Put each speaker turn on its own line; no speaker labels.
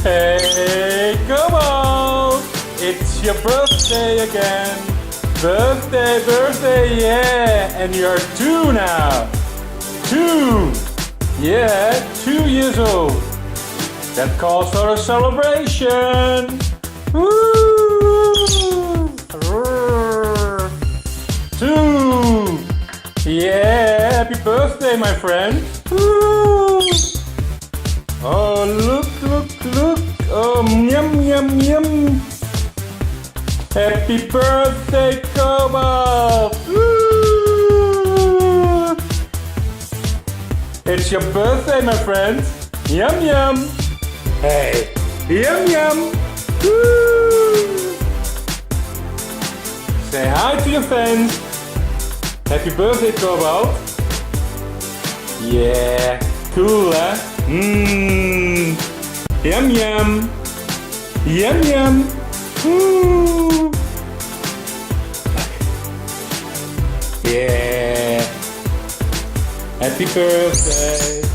Hey, Cobalt! It's your birthday again. Birthday, birthday, yeah! And you're 2 now. 2! Yeah, 2 years old. That calls for a celebration. Woo! 2! Yeah, happy birthday, my friend. Woo! Oh, look. Oh, yum, yum, yum. Happy birthday, Cobalt. Woo! It's your birthday, my friend. Yum, yum. Hey, yum, yum. Woo! Say hi to your fans. Happy birthday, Cobalt. Yeah, cool, huh? Mmm. Yum, yum. Yum, yum. Woo. Yeah. Happy birthday.